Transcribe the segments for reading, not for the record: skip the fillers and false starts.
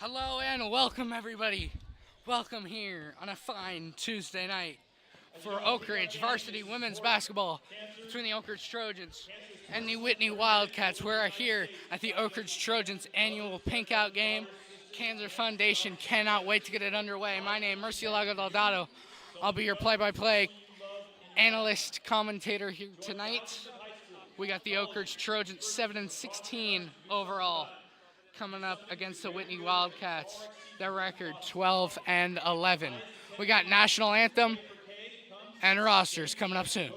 Hello and welcome, everybody. Welcome here on a fine Tuesday night for Oak Ridge Varsity Women's Basketball between the Oak Ridge Trojans and the Whitney Wildcats. We're here at the Oak Ridge Trojans annual Pink Out game. Cancer Foundation cannot wait to get it underway. My name is Murcielago Del Dotto. I'll be your play-by-play analyst commentator here tonight. We got the Oak Ridge Trojans 7-16 overall, coming up against the Whitney Wildcats. Their record 12-11. We got national anthem and rosters coming up soon.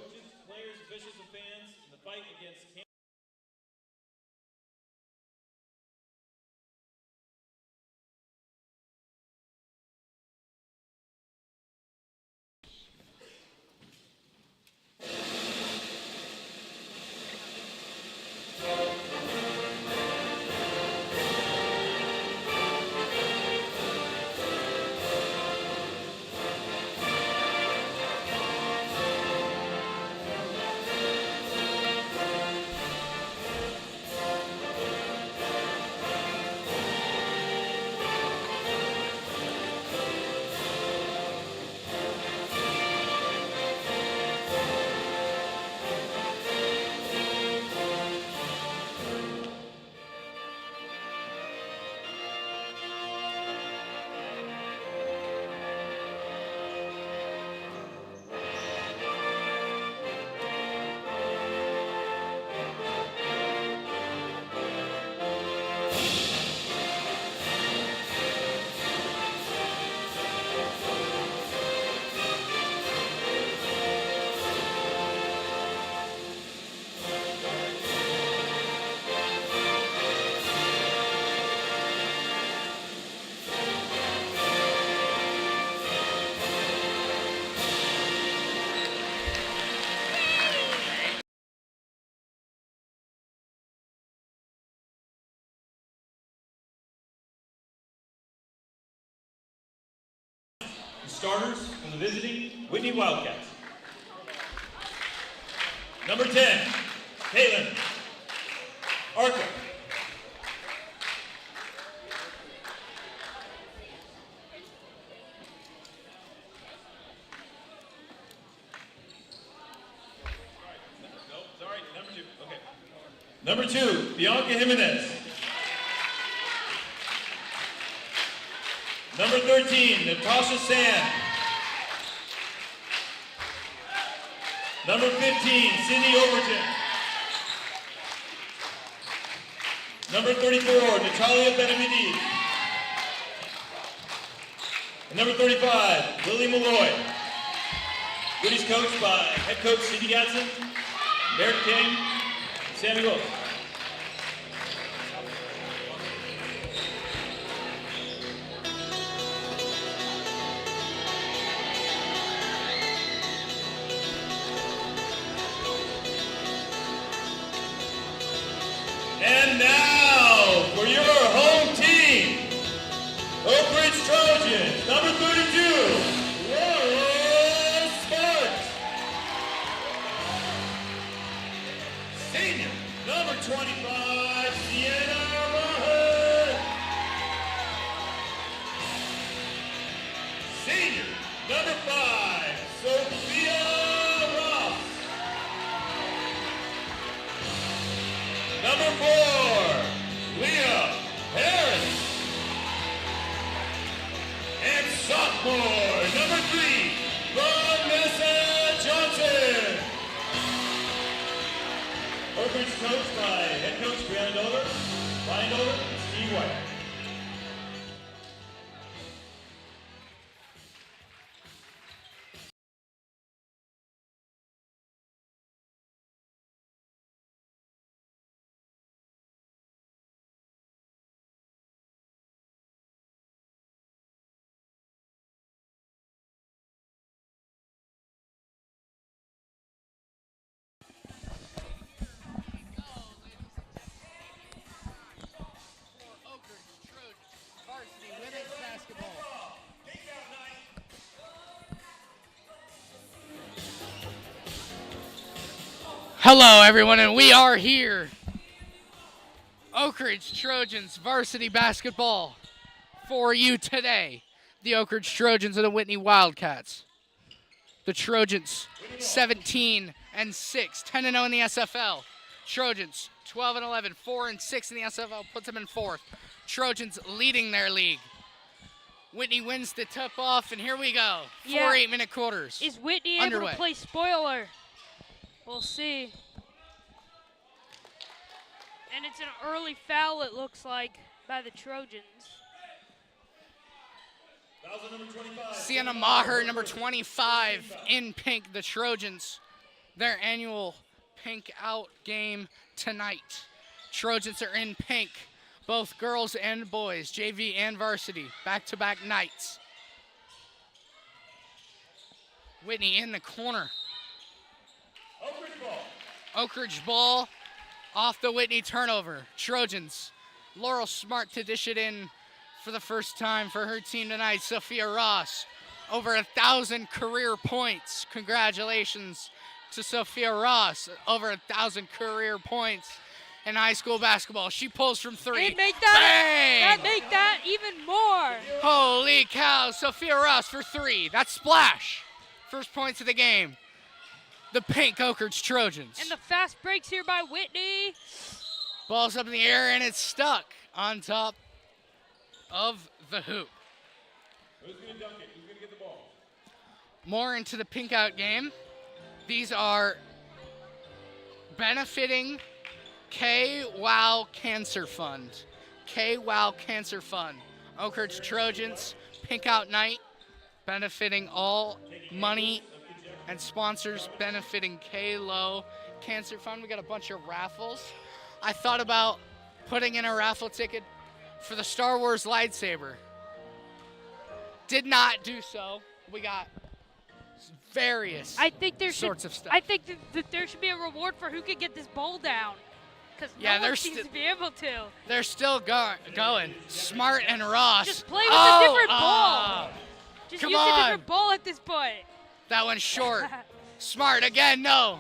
Starters from the visiting Whitney Wildcats. Number 10, Caitlin Arca. Number 2, Bianca Jimenez. Number 13, Natasha Sand. Number 15, Cindy Overton. Number 34, Natalia Benamidi. And number 35, Lily Malloy. Whitney's coached by head coach Cindy Gatson, Merrick King, Sammy Wilson. And now, for your home team, Oak Ridge Trojans, number 32, Laura Sparks. Senior, number 25, Sienna Maher. Senior, number 5, Sophia Ross. Number 4, Leah Harris. And sophomore, number 3, Vanessa Johnson. Oak Ridge coached by head coach Brian Dover, and Steve White. Hello, everyone, and we are here. Oak Ridge Trojans varsity basketball for you today. The Oak Ridge Trojans and the Whitney Wildcats. The Trojans 17-6, 10-0 in the SFL. Trojans 12-11, 4-6 in the SFL, puts them in fourth. Trojans leading their league. Whitney wins the tip-off, and here we go. 4 8-minute quarters. Is Whitney underway. able to play spoiler? We'll see. And it's an early foul, it looks like, by the Trojans. Sienna Maher, number 25, in pink. The Trojans, their annual pink out game tonight. Trojans are in pink, both girls and boys, JV and varsity, back-to-back nights. Whitney in the corner. Oak Ridge ball off the Whitney turnover. Trojans, Laurel Smart to dish it in for the first time for her team tonight. Sophia Ross, over 1,000 career points. Congratulations to Sophia Ross, over 1,000 career points in high school basketball. She pulls from three. And make that, bang! make that even more. Holy cow, Sophia Ross for three. That's splash. First points of the game. The pink Oak Ridge Trojans. And the fast breaks here by Whitney. Ball's up in the air and it's stuck on top of the hoop. Who's going to dunk it? Who's going to get the ball? More into the pink out game. These are benefiting K-Wow Cancer Fund. K-Wow Cancer Fund. Oak Ridge Trojans, pink out night, benefiting all money and sponsors benefiting K-Low Cancer Fund. We got a bunch of raffles. I thought about putting in a raffle ticket for the Star Wars lightsaber. Did not do so. We got various sorts of stuff. I think that there should be a reward for who could get this bowl down. Because no one seems to be able to. They're still going. Smart and Ross. Just play with a different ball. Just come use on. a different ball at this point. That one's short. Smart again, no.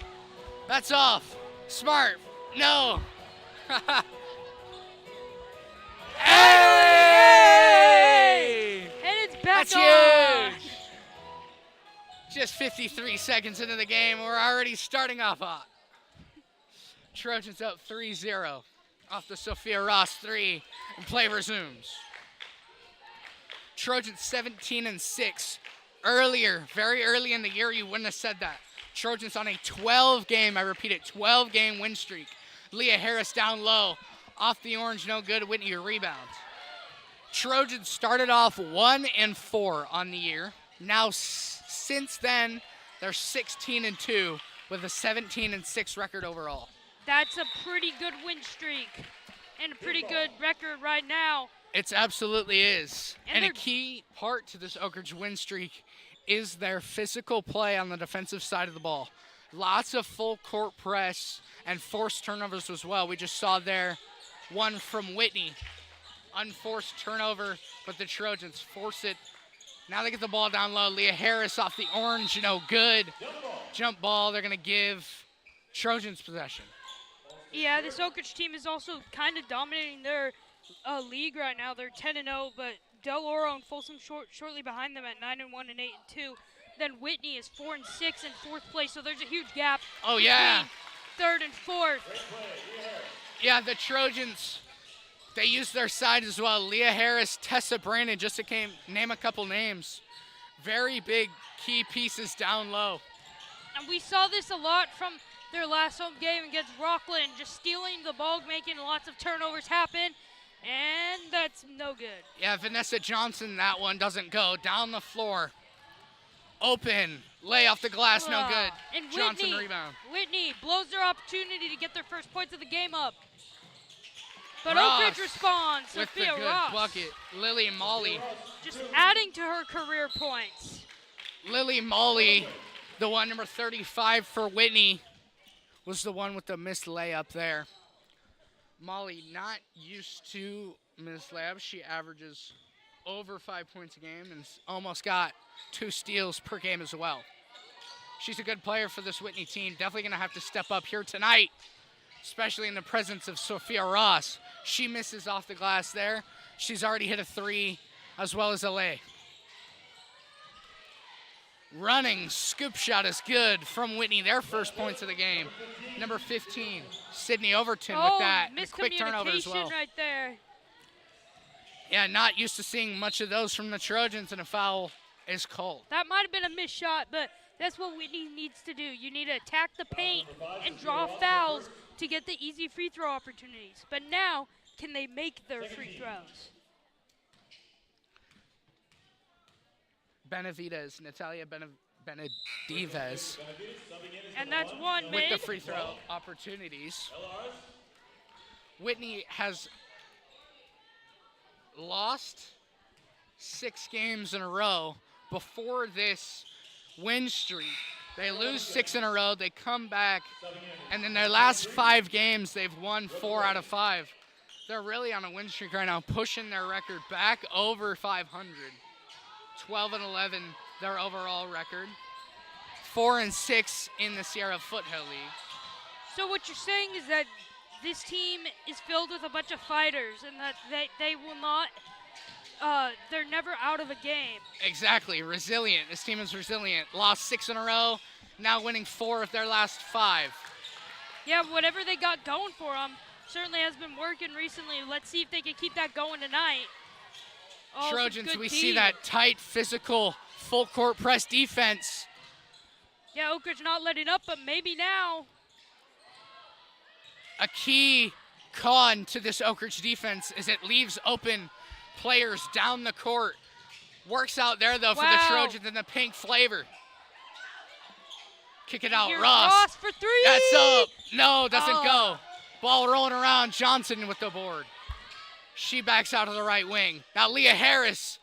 That's off. Smart, no. Hey! And it's back That's on. huge. Just 53 seconds into the game, we're already starting off hot. Trojans up 3-0 off the Sophia Ross 3, and play resumes. Trojans 17-6. Earlier, very early in the year, you wouldn't have said that. Trojans on a 12-game, I repeat it, 12-game win streak. Leah Harris down low, off the orange, no good. Whitney a rebound. Trojans started off 1-4 on the year. Now, since then, they're 16-2 with a 17-6 record overall. That's a pretty good win streak and a pretty good record right now. It absolutely is. And a they're- key part to this Oak Ridge win streak is their physical play on the defensive side of the ball. Lots of full court press and forced turnovers as well. We just saw there one from Whitney. Unforced turnover, but the Trojans force it. Now they get the ball down low. Leah Harris off the orange, no good. Jump ball, they're going to give Trojans possession. Yeah, this Oak Ridge team is also kind of dominating their league right now. They're 10-0, but Del Oro and Folsom shortly behind them at 9-1 and 8-2. Then Whitney is 4-6 in fourth place, so there's a huge gap between third and fourth. Yeah, the Trojans, they use their side as well. Leah Harris, Tessa Brandon, just to name a couple names. Very big key pieces down low. And we saw this a lot from their last home game against Rockland, just stealing the ball, making lots of turnovers happen, and that's no good. Yeah, Vanessa Johnson, that one doesn't go. Down the floor. Open. Lay off the glass, no good. And Johnson rebound. Whitney blows their opportunity to get their first points of the game up. But Ross Oak Ridge responds. with the Sophia good Ross bucket. Lily Molly. just adding to her career points. Lily Molly, the one number 35 for Whitney, was the one with the missed layup there. Molly not used to missed layups. She averages over 5 points a game and almost got 2 steals per game as well. She's a good player for this Whitney team. Definitely going to have to step up here tonight, especially in the presence of Sophia Ross. She misses off the glass there. She's already hit a 3 as well as LA. Running scoop shot is good from Whitney. Their first points of the game. Number 15, Sydney Overton with that. And a quick turnover as well. Miscommunication right there. Yeah, not used to seeing much of those from the Trojans, and a foul is called. That might have been a missed shot, but that's what Whitney needs to do. You need to attack the paint and draw fouls to get the easy free throw opportunities. But now, can they make their free throws? Benavides, Natalia Benedives And that's one with mid. the free throw opportunities. Whitney has lost 6 games in a row before this win streak. They lose 6 in a row, they come back, and in their last 5 games, they've won 4 out of 5. They're really on a win streak right now, pushing their record back over 500. 12-11, their overall record. 4-6 in the Sierra Foothill League. So what you're saying is that this team is filled with a bunch of fighters and that they will not, they're never out of a game. Exactly, resilient. This team is resilient. Lost 6 in a row, now winning 4 of their last 5. Yeah, whatever they got going for them certainly has been working recently. Let's see if they can keep that going tonight. Oh, Trojans, we see that tight, physical, full court press defense. Yeah, Oak Ridge not letting up, but maybe now. A key con to this Oak Ridge defense is it leaves open players down the court. Works out there, though, for the Trojans in the pink flavor. Kick it out, Here's Ross. for 3. That's up. No, doesn't go. Ball rolling around. Johnson with the board. She backs out to the right wing. Now Leah Harris.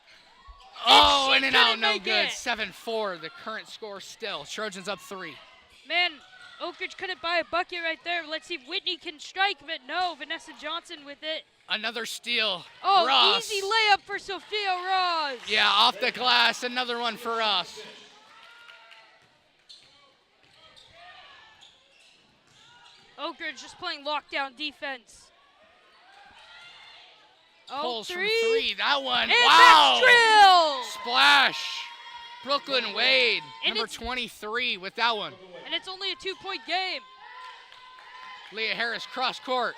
Oh, in and out, no good. 7-4, the current score still. Trojans up 3. Man, Oak Ridge couldn't buy a bucket right there. Let's see if Whitney can strike, but no. Vanessa Johnson with it. Another steal. Oh, Ross. easy layup for Sophia Ross. Yeah, off the glass. Another one for Ross. Oak Ridge just playing lockdown defense. Oh, Pulls 3. from 3. That one. And Wow. that's Trill. Splash. Brooklyn Wade, And number 23 with that one. And it's only a 2-point game. Leah Harris cross court.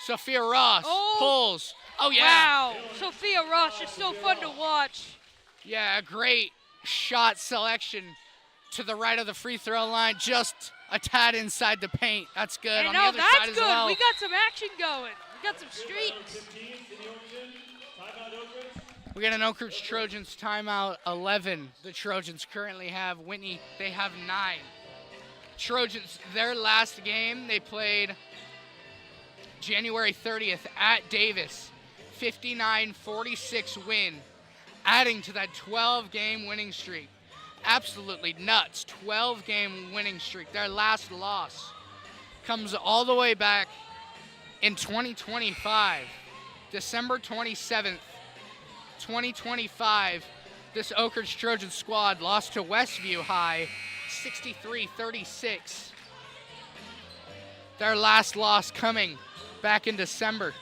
Sophia Ross Oh. pulls. Oh, yeah. Wow. Sophia Ross is so fun to watch. Yeah, a great shot selection to the right of the free throw line, just a tad inside the paint. That's good. On the other that's side good. as well. We got some action going. We got some streaks. We got an Oak Ridge Trojans timeout, 11. The Trojans currently have. Whitney, they have 9. Trojans, their last game, they played January 30th at Davis. 59-46 win, adding to that 12-game winning streak. Absolutely nuts, 12-game winning streak. Their last loss comes all the way back in 2025, December 27th, 2025. This Oak Ridge Trojan squad lost to Westview High, 63-36. Their last loss coming back in December.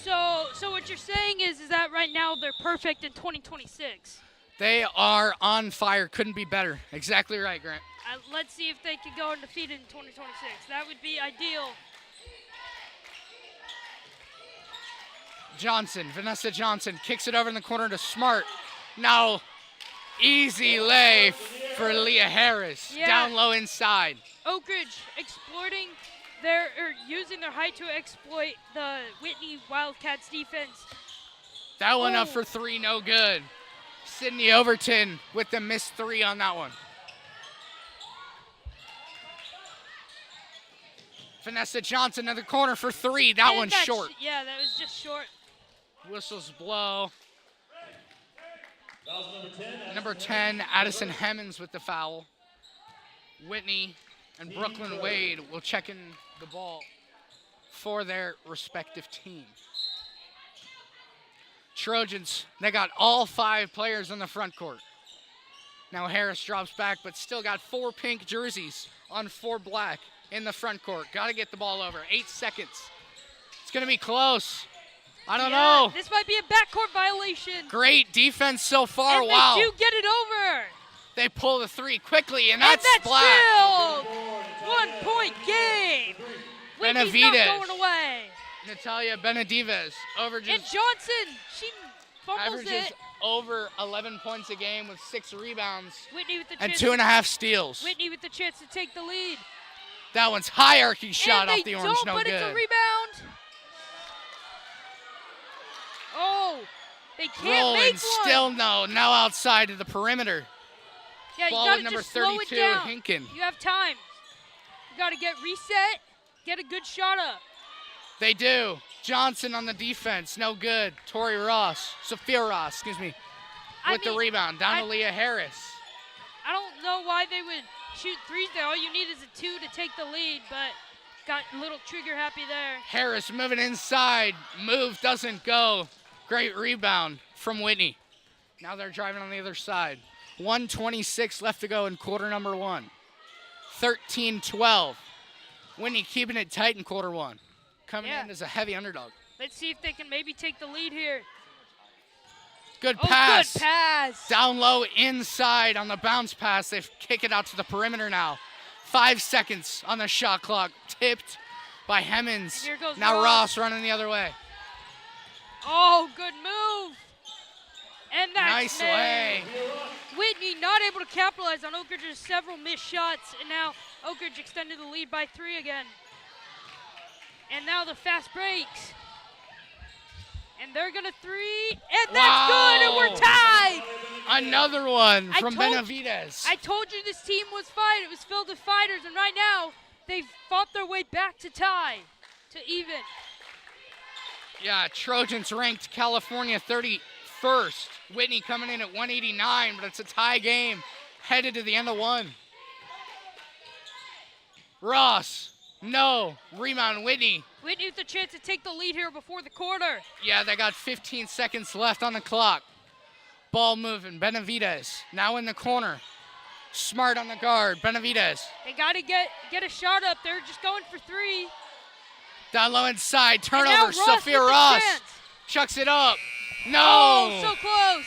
So what you're saying is that right now they're perfect in 2026. They are on fire. Couldn't be better. Exactly right, Grant. Let's see if they can go undefeated in 2026. That would be ideal. Johnson, Vanessa Johnson kicks it over in the corner to Smart. Now, easy lay for Leah Harris. Yeah. Down low inside. Oak Ridge exploiting using their height to exploit the Whitney Wildcats defense. That one up for 3, no good. Sydney Overton with the missed 3 on that one. Vanessa Johnson in the corner for 3. That one's short. Yeah, that was just short. Whistles blow. Number 10, Addison Hemmons with the foul. Whitney and Brooklyn Wade will check in the ball for their respective team. Trojans, they got all 5 players on the front court. Now Harris drops back, but still got 4 pink jerseys on 4 black in the front court. Got to get the ball over. 8 seconds. It's going to be close. I don't know. This might be a backcourt violation. Great defense so far. And wow. they do get it over. They pull the three quickly, and And that's that's splat. still 1 point game. Whitney's not Benavidez. going away. Natalia Benavidez overages, And Johnson, she fumbles averages it. over 11 points a game with 6 rebounds Whitney with the and chance. 2.5 steals. Whitney with the chance to take the lead. That one's hierarchy shot and off the orange, no but good. it's a rebound. Oh, they can't Rolling, make one. still no. Now outside of the perimeter. Yeah, Ball you gotta with number just slow it 32, down. Hinken. You have time. You gotta get reset, get a good shot up. They do. Johnson on the defense, no good. Sophia Ross, with the rebound. Down to Leah Harris. I don't know why they would shoot threes there. All you need is a 2 to take the lead, but got a little trigger happy there. Harris moving inside. Move doesn't go. Great rebound from Whitney. Now they're driving on the other side. 1:26 left to go in quarter number 1. 13-12. Whitney keeping it tight in quarter 1. Coming in as a heavy underdog. Let's see if they can maybe take the lead here. Good pass. Good pass. Down low inside on the bounce pass. They kick it out to the perimeter now. 5 seconds on the shot clock. Tipped by Hemmons. Here goes Now Ross. Ross running the other way. Oh, good move. And that's Nice made. way. Whitney not able to capitalize on Oak Ridge's several missed shots, and now Oak Ridge extended the lead by 3 again. And now the fast breaks. And they're gonna 3, and that's good, and we're tied. Another one from Benavidez. I told you this team was fight. It was filled with fighters, and right now they've fought their way back to tie, to even. Yeah, Trojans ranked California 31st. Whitney coming in at 189, but it's a tie game headed to the end of 1. Ross, no. Rebound, Whitney. Whitney with the chance to take the lead here before the quarter. Yeah, they got 15 seconds left on the clock. Ball moving, Benavidez now in the corner. Smart on the guard, Benavidez. They got to get a shot up. They're just going for 3. Down low inside, And now turnover, Ross Sophia with the Ross. chance. Chucks it up. No! Oh, so close.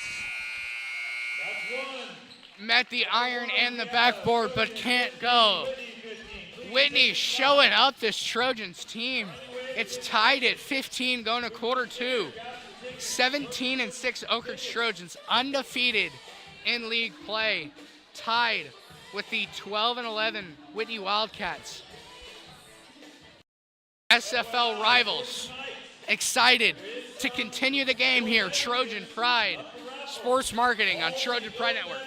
Met the iron and the backboard, but can't go. Whitney showing up this Trojans team. It's tied at 15 going to quarter 2. 17-6 Oak Ridge Trojans undefeated in league play. Tied with the 12-11 Whitney Wildcats. SFL rivals excited to continue the game here. Trojan Pride Sports Marketing on Trojan Pride Network.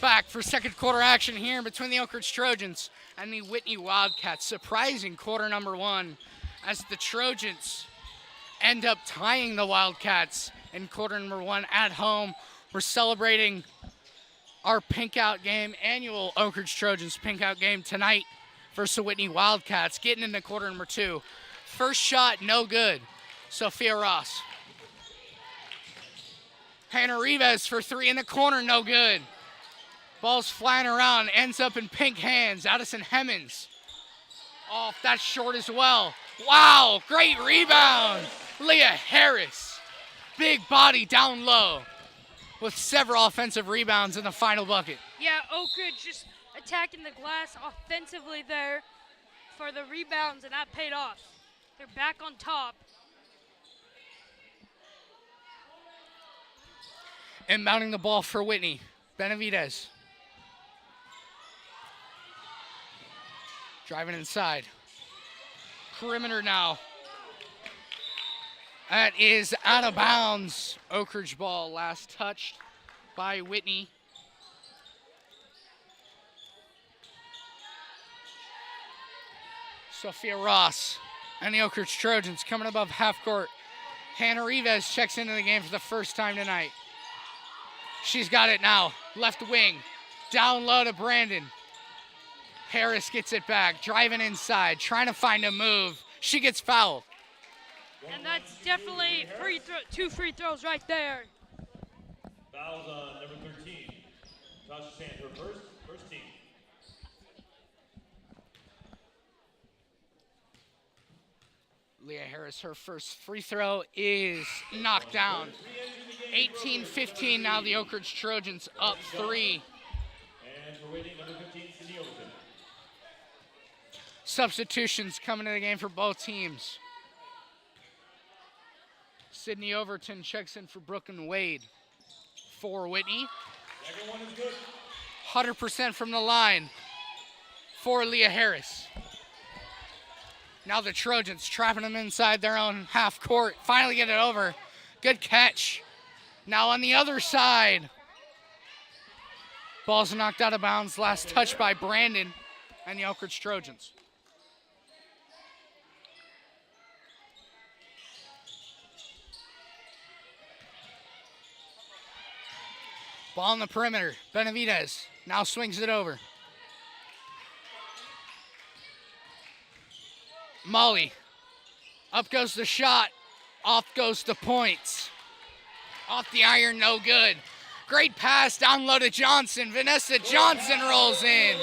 Back for second quarter action here between the Oak Ridge Trojans and the Whitney Wildcats. Surprising quarter number 1 as the Trojans end up tying the Wildcats in quarter number 1 at home. We're celebrating our Pink Out game, annual Oak Ridge Trojans Pink Out game tonight versus the Whitney Wildcats, getting into quarter number 2. First shot, no good. Sophia Ross. Hannah Rivas for 3 in the corner, no good. Ball's flying around, ends up in pink hands. Addison Hemmons. Oh, that's short as well. Wow, great rebound. Leah Harris. Big body down low with several offensive rebounds in the final bucket. Yeah, Oak Ridge just attacking the glass offensively there for the rebounds, and that paid off. They're back on top. Inbounding the ball for Whitney. Benavidez. Driving inside. Perimeter now. That is out of bounds. Oak Ridge ball last touched by Whitney. Sophia Ross and the Oak Ridge Trojans coming above half court. Hannah Rivas checks into the game for the first time tonight. She's got it now. Left wing. Down low to Brandon. Harris gets it back. Driving inside. Trying to find a move. She gets fouled. And that's definitely two free throws right there. Fouls on number 13. Tasha Sand, her first team. Leah Harris, her first free throw is knocked down. 18-15 now, the Oak Ridge Trojans up 3. And for waiting, number 15, Sydney Overton. Substitutions coming to the game for both teams. Sydney Overton checks in for Brooklyn Wade. For Whitney. Second one is good. 100% from the line for Leah Harris. Now the Trojans trapping them inside their own half court. Finally get it over. Good catch. Now on the other side. Ball's knocked out of bounds. Last touch by Brandon and the Oak Ridge Trojans. Ball on the perimeter. Benavidez now swings it over. Molly. Up goes the shot. Off goes the points. Off the iron, no good. Great pass down low to Johnson. Vanessa Johnson rolls in.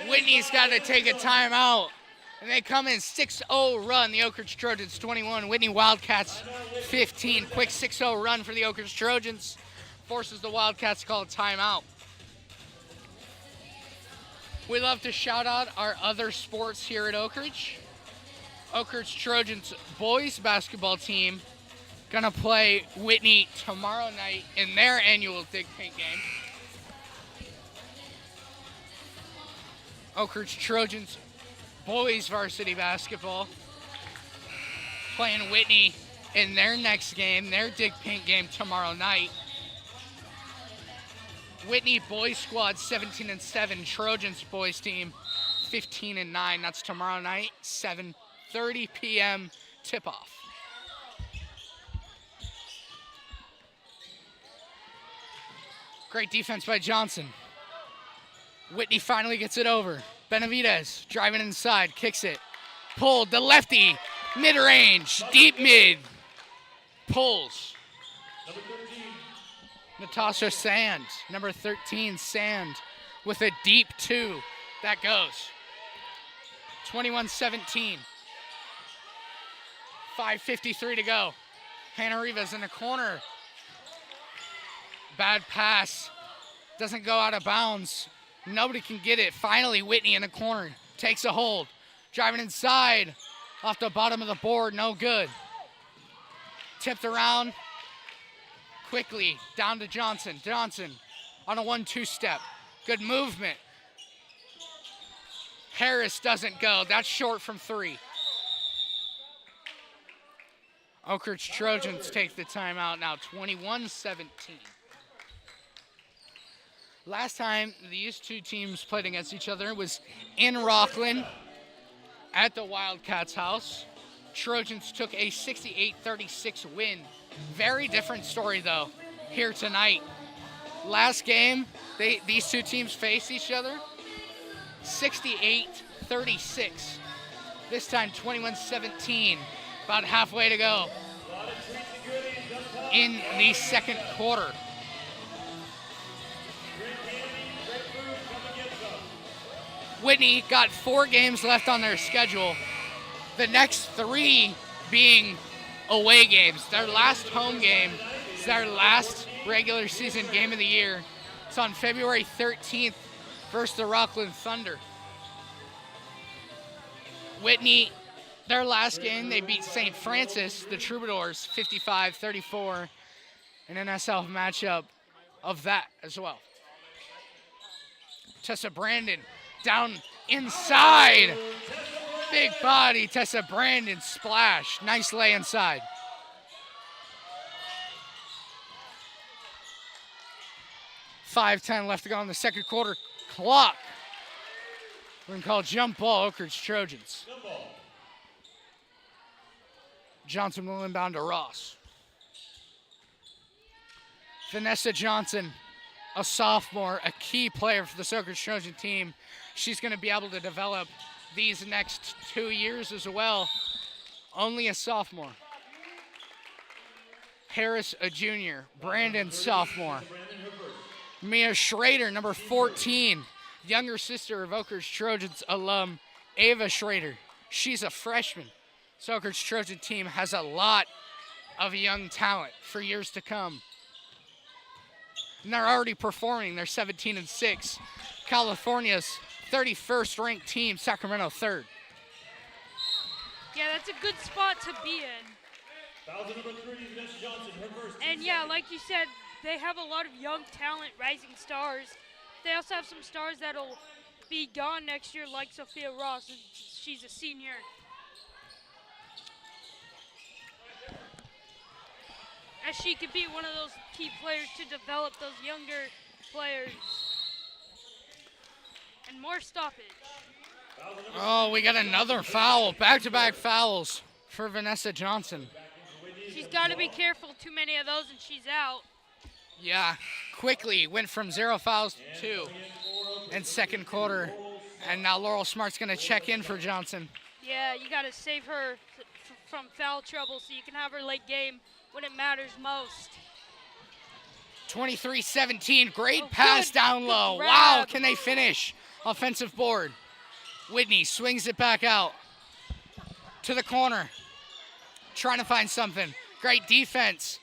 Whitney's got to take a timeout. And they come in 6-0 run. The Oak Ridge Trojans 21. Whitney Wildcats 15. Quick 6-0 run for the Oak Ridge Trojans. Forces the Wildcats to call a timeout. We love to shout out our other sports here at Oak Ridge. Oak Ridge Trojans boys basketball team gonna play Whitney tomorrow night in their annual Dig Pink game. Oak Ridge Trojans boys varsity basketball playing Whitney in their next game, their Dig Pink game tomorrow night. Whitney boys squad 17-7, Trojans boys team 15-9. That's tomorrow night, 7:30 p.m. tip-off. Great defense by Johnson. Whitney finally gets it over. Benavidez driving inside, kicks it. Pulled, the lefty, mid-range, deep mid. Pulls. Natasha Sand, number 13, Sand, with a deep 2. That goes. 21-17. 5:53 to go. Hannah Rivas in the corner. Bad pass. Doesn't go out of bounds. Nobody can get it. Finally, Whitney in the corner. Takes a hold. Driving inside. Off the bottom of the board. No good. Tipped around. Quickly down to Johnson. Johnson on a 1-2 step. Good movement. Harris doesn't go. That's short from 3. Oak Ridge Trojans take the timeout now, 21-17. Last time these two teams played against each other was in Rockland at the Wildcats' house. Trojans took a 68-36 win. Very different story, though, here tonight. Last game, these two teams faced each other, 68-36. This time, 21-17, about halfway to go in the second quarter. Whitney got 4 games left on their schedule, the next 3 being away games. Their last home game is their last regular season game of the year. It's on February 13th versus the Rockland Thunder. Whitney, their last game, they beat St. Francis, the Troubadours, 55-34, an NSL matchup of that as well. Tessa Brandon down inside. Big body, Tessa Brandon, splash. Nice lay inside. .5:10 left to go in the second quarter clock. We're going to call jump ball, Oak Ridge Trojans. Jump ball. Johnson will inbound to Ross. Vanessa Johnson, a sophomore, a key player for the Oak Ridge Trojan team. She's going to be able to develop these next 2 years as well. Only a sophomore. Harris, a junior. Brandon, sophomore. Mia Schrader, number 14, younger sister of Oak Ridge Trojans alum Ava Schrader. She's a freshman. So Oak Ridge Trojan team has a lot of young talent for years to come. And they're already performing. They're 17-6. California's 31st ranked team, Sacramento 3rd. Yeah, that's a good spot to be in. Foul to number 3, Vanessa Johnson, her first. And yeah, like you said, they have a lot of young talent, rising stars. They also have some stars that'll be gone next year, like Sophia Ross. And she's a senior. As she could be one of those key players to develop those younger players. And more stoppage. Oh, we got another foul. Back-to-back fouls for Vanessa Johnson. She's got to be careful. Too many of those and she's out. Yeah, quickly went from 0 fouls to 2 in second quarter. And now Laurel Smart's going to check in for Johnson. Yeah, you got to save her from foul trouble so you can have her late game when it matters most. 23-17, great pass down low. Good Wow, grab. can they finish? Offensive board. Whitney swings it back out to the corner. Trying to find something. Great defense.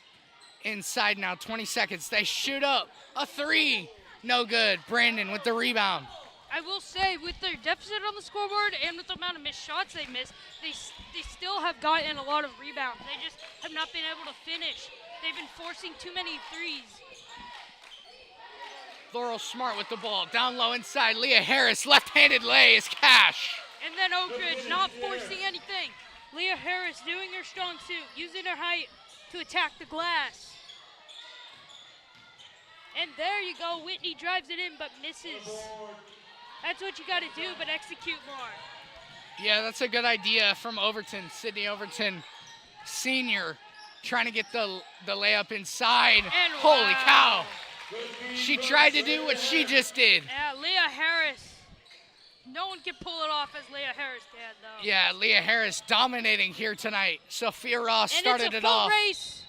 Inside now, 20 seconds. They shoot up. A 3. No good. Brandon with the rebound. I will say, with their deficit on the scoreboard and with the amount of missed shots they missed, they still have gotten a lot of rebounds. They just have not been able to finish. They've been forcing too many threes. Laurel Smart with the ball. Down low inside. Leah Harris, left-handed lay is cash. And then Oak Ridge not forcing anything. Leah Harris doing her strong suit, using her height to attack the glass. And there you go. Whitney drives it in but misses. That's what you got to do, but execute more. Yeah, that's a good idea from Overton. Sydney Overton, senior, trying to get the layup inside. And holy wow. cow. She tried to do what she just did. Yeah, Leah Harris. No one can pull it off as Leah Harris did, though. Yeah, Leah Harris dominating here tonight. Sophia Ross And started it's a it full off. race.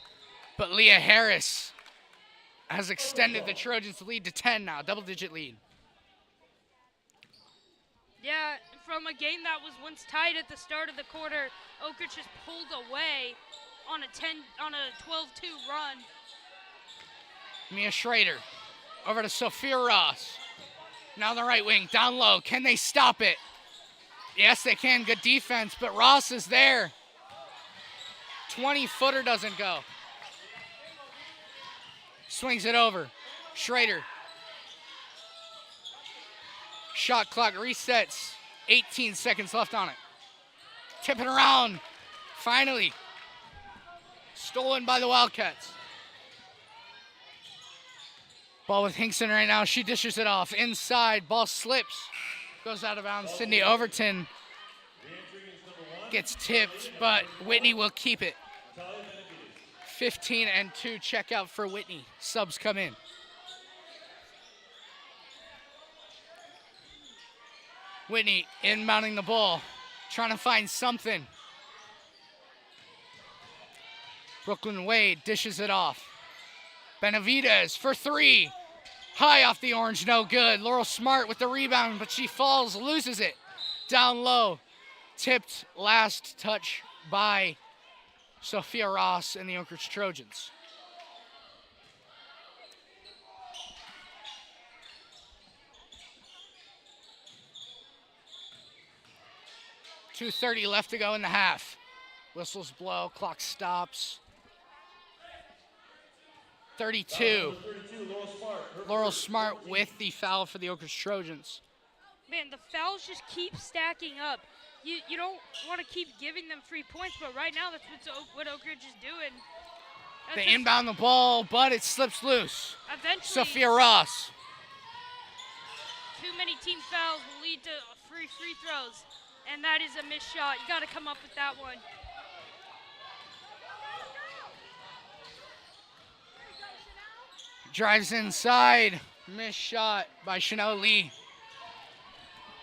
But Leah Harris has extended the Trojans' lead to 10 now, double-digit lead. Yeah, from a game that was once tied at the start of the quarter, Oak Ridge just pulled away on a 12-2 run. Mia Schrader over to Sophia Ross. Now on the right wing, down low. Can they stop it? Yes, they can. Good defense, but Ross is there. 20-footer doesn't go. Swings it over. Schrader. Shot clock resets. 18 seconds left on it. Tipping around. Finally. Stolen by the Wildcats. Ball with Hinkson right now. She dishes it off. Inside. Ball slips. Goes out of bounds. Sydney Overton gets tipped, but Whitney will keep it. 15-2 checkout for Whitney. Subs come in. Whitney inbounding the ball. Trying to find something. Brooklyn Wade dishes it off. Benavidez for 3. High off the orange, no good. Laurel Smart with the rebound, but she falls, loses it. Down low. Tipped last touch by Sophia Ross and the Oak Ridge Trojans. .230 left to go in the half. Whistles blow, clock stops. 32. Laurel Smart with the foul for the Oak Ridge Trojans. Man, the fouls just keep stacking up. you don't want to keep giving them free points, but right now that's what Oak Ridge is doing. They inbound the ball, but it slips loose. Eventually, Sophia Ross. too many team fouls will lead to free throws, and that is a missed shot. You got to come up with that one. Drives inside. Missed shot by Chanel Lee.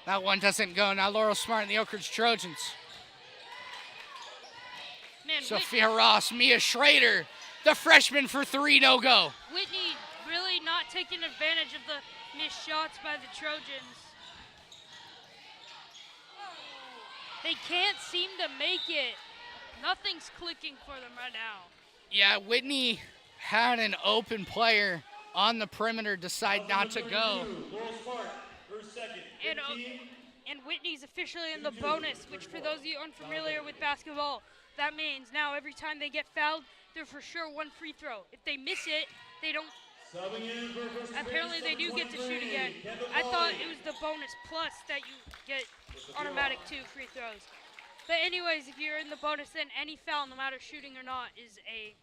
That one doesn't go. Now Laurel Smart and the Oak Ridge Trojans. Man, Sophia Ross, Mia Schrader, the freshman for three, no go. Whitney really not taking advantage of the missed shots by the Trojans. They can't seem to make it. Nothing's clicking for them right now. Yeah, Whitney had an open player on the perimeter, decide not to go. And Whitney's officially in the bonus, which for those of you unfamiliar with basketball, that means now every time they get fouled, they're for sure one free throw. If they miss it, they don't. Apparently they do get to shoot again. I thought it was the bonus plus that you get automatic 2 free throws. But anyways, if you're in the bonus, then any foul, no matter shooting or not, is a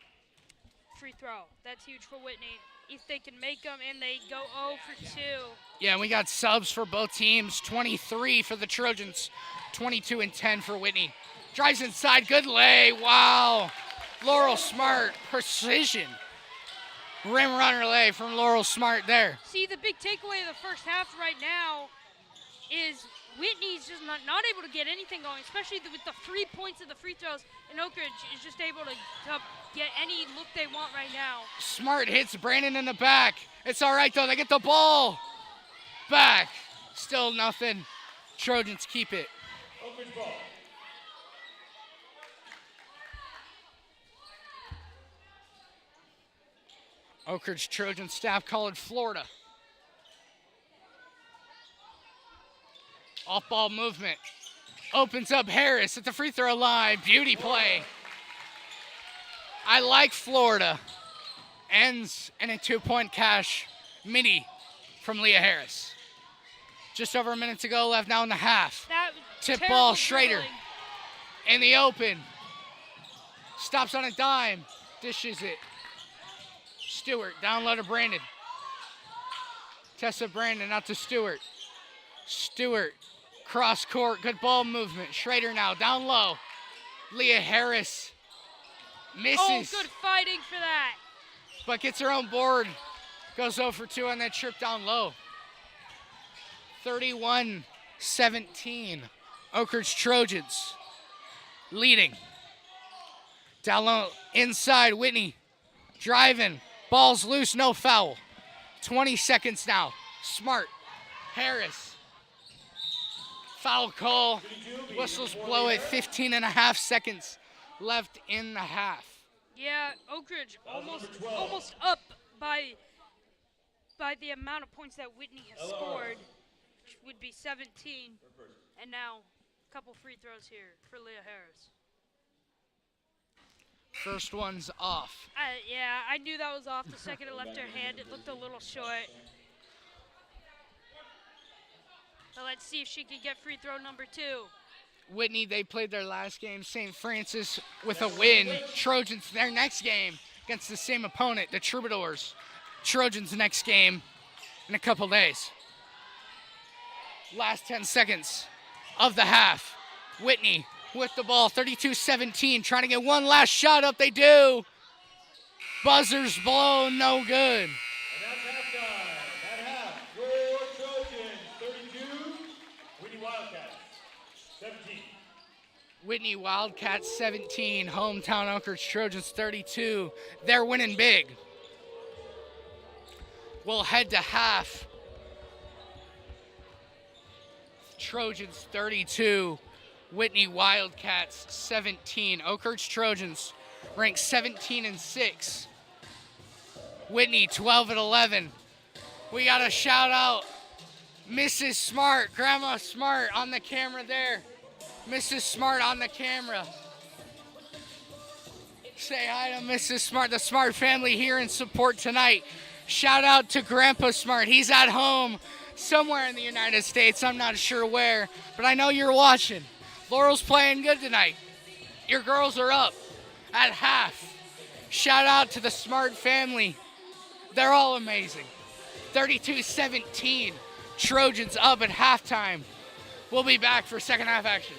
free throw. That's huge for Whitney. If they can make them, and they go 0 for 2. Yeah, we got subs for both teams. 23 for the Trojans, 22 and 10 for Whitney. Drives inside, good lay, wow. Laurel Smart, precision. Rim runner lay from Laurel Smart there. See, the big takeaway of the first half right now is Whitney's just not able to get anything going, especially with the 3 points of the free throws, and Oak Ridge is just able to get any look they want right now. Smart hits Brandon in the back. It's all right, though. They get the ball back. Still nothing. Trojans keep it. Oak Ridge ball. Oak Ridge Trojan staff call it Florida. Off-ball movement. Opens up Harris at the free throw line. Beauty play. I like Florida. Ends in a 2-point cash mini from Leah Harris. Just over a minute to go left now in the half. Tip ball, Schrader. Dribbling. In the open. Stops on a dime. Dishes it. Stewart, down low to Brandon. Tessa Brandon out to Stewart. Stewart, cross court, good ball movement. Schrader now, down low. Leah Harris misses. Oh, good fighting for that. But gets her own board. Goes 0 for 2 on that trip down low. 31-17. Oak Ridge Trojans leading. Down low, inside, Whitney driving. Ball's loose, no foul. 20 seconds now. Smart, Harris. Foul call. Whistles blow it. 15 and a half seconds left in the half. Yeah, Oak Ridge almost up by the amount of points that Whitney has scored, which would be 17. And now a couple free throws here for Leah Harris. First one's off. Yeah, I knew that was off the second it left her hand. It looked a little short. But let's see if she can get free throw number 2. Whitney, they played their last game, St. Francis, with a win. Trojans, their next game against the same opponent, the Troubadours. Trojans' next game in a couple days. Last 10 seconds of the half. Whitney with the ball, 32-17, trying to get one last shot up. They do. Buzzers blown, no good. And that's halftime. At half, your Trojans 32, Whitney Wildcats 17. Whitney Wildcats 17, hometown Oak Ridge Trojans 32. They're winning big. We'll head to half. Trojans 32, Whitney Wildcats 17. Oak Ridge Trojans ranked 17 and 6. Whitney 12 and 11. We got to shout out Mrs. Smart, Grandma Smart on the camera there. Mrs. Smart on the camera. Say hi to Mrs. Smart, the Smart family here in support tonight. Shout out to Grandpa Smart. He's at home somewhere in the United States. I'm not sure where, but I know you're watching. Laurel's playing good tonight. Your girls are up at half. Shout out to the Smart family. They're all amazing. 32-17. Trojans up at halftime. We'll be back for second half action.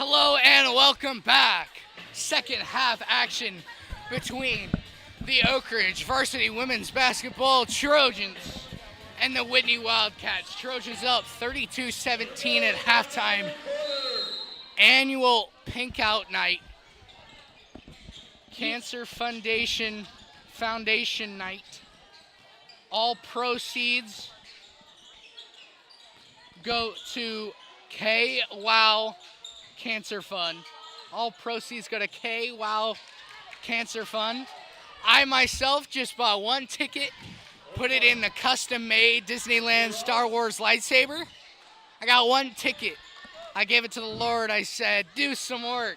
Hello and welcome back. Second half action between the Oak Ridge Varsity Women's Basketball Trojans and the Whitney Wildcats. Trojans up 32-17 at halftime. Annual Pink Out Night. Cancer Foundation Night. All proceeds go to K-Wow Cancer Fund. All proceeds go to K-Wow Cancer Fund. I myself just bought one ticket, put it in the custom-made Disneyland Star Wars lightsaber. I got one ticket. I gave it to the Lord. I said, do some work.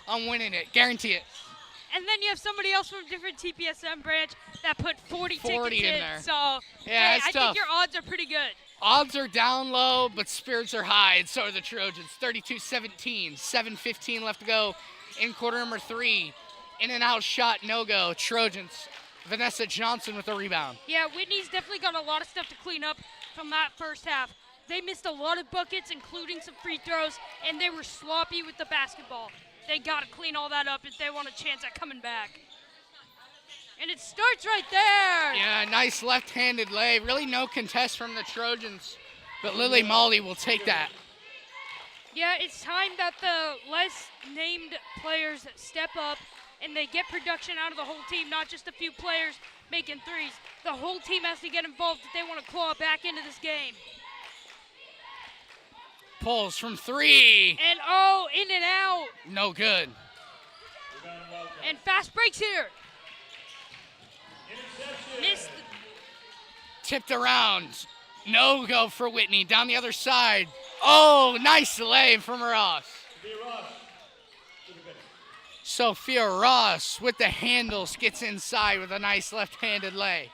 I'm winning it. Guarantee it. And then you have somebody else from a different TPSM branch that put 40 tickets in in. there. So, yeah, I think your odds are pretty good. Odds are down low, but spirits are high, and so are the Trojans. 32-17, 7:15 left to go in quarter number 3. In and out shot, no go. Trojans. Vanessa Johnson with the rebound. Yeah, Whitney's definitely got a lot of stuff to clean up from that first half. They missed a lot of buckets, including some free throws, and they were sloppy with the basketball. They got to clean all that up if they want a chance at coming back. And it starts right there. Yeah, nice left-handed lay. Really no contest from the Trojans, but Lily Molly will take that. Yeah, it's time that the less named players step up and they get production out of the whole team, not just a few players making threes. The whole team has to get involved if they want to claw back into this game. Pulls from 3. And in and out. No good. And fast breaks here. Missed. Tipped around. No go for Whitney. Down the other side. Oh, nice lay from Ross. Sophia Ross with the handles gets inside with a nice left-handed lay.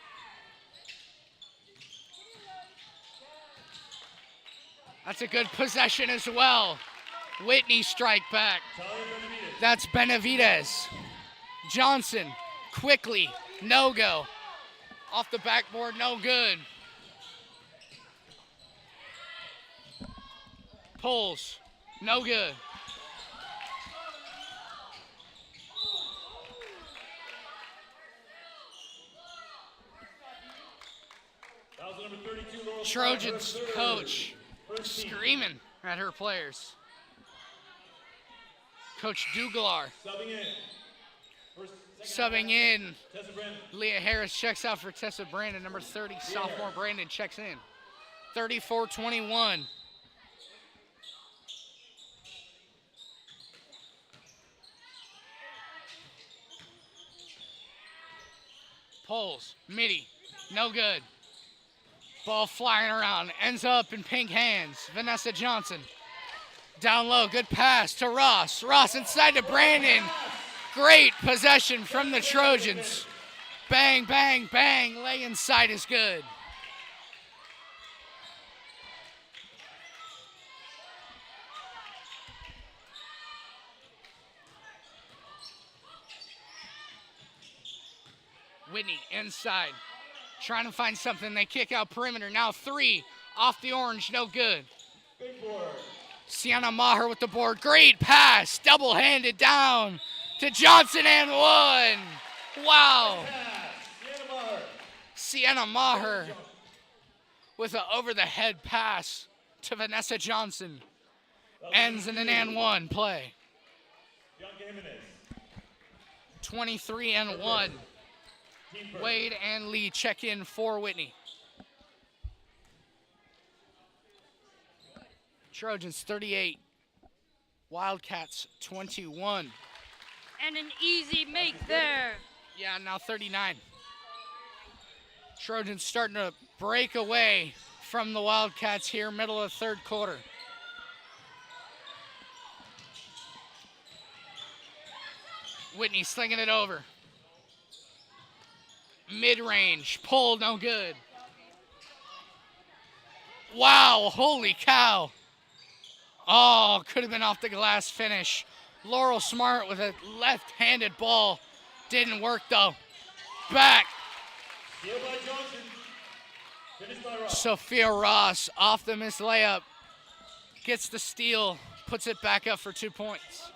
That's a good possession as well. Whitney strike back. That's Benavides. Johnson quickly. No go. Off the backboard, no good. Pulls. No good. Trojans coach screaming at her players. Coach Duglar subbing in. Leah Harris checks out for Tessa Brandon. Number 30, sophomore Brandon checks in. 34-21. Pulls, midi, no good. Ball flying around, ends up in pink hands. Vanessa Johnson. Down low, good pass to Ross. Ross inside to Brandon. Great possession from the Trojans. Bang, bang, bang. Lay inside is good. Whitney inside. Trying to find something. They kick out perimeter. Now 3 off the orange. No good. Sienna Maher with the board. Great pass. Double-handed down to Johnson and 1. Wow. Sienna Maher with an over-the-head pass to Vanessa Johnson. Ends in an and 1 play. 23 and 1. Wade and Lee check in for Whitney. Trojans 38, Wildcats 21. And an easy make there. Yeah, now 39. Trojans starting to break away from the Wildcats here, middle of the third quarter. Whitney slinging it over. Mid-range, pull, no good. Wow, holy cow. Oh, could have been off the glass finish. Laurel Smart with a left-handed ball. Didn't work though. Back. Sophia Ross off the missed layup. Gets the steal, puts it back up for 2 points.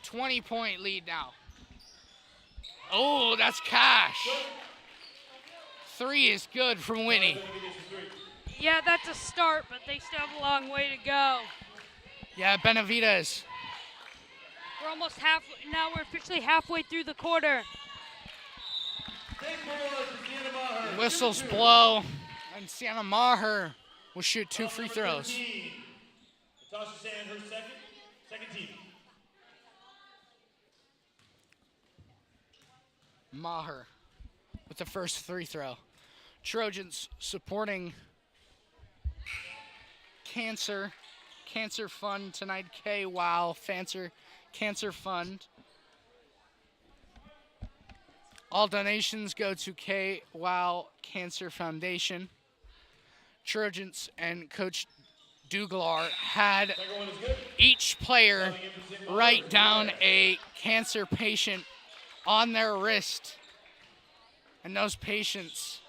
20-point lead now. Oh, that's cash. 3 is good from Whitney. Yeah, that's a start, but they still have a long way to go. Yeah, Benavides. We're almost halfway. Now we're officially halfway through the quarter. Whistles blow, and Sienna Maher will shoot 2 free throws. Natasha Sand, her second team. Maher with the first free throw. Trojans supporting Cancer Fund tonight. K-Wow, Cancer Fund. All donations go to K-Wow Cancer Foundation. Trojans and Coach Douglar had each player write down a cancer patient on their wrist. And those patients,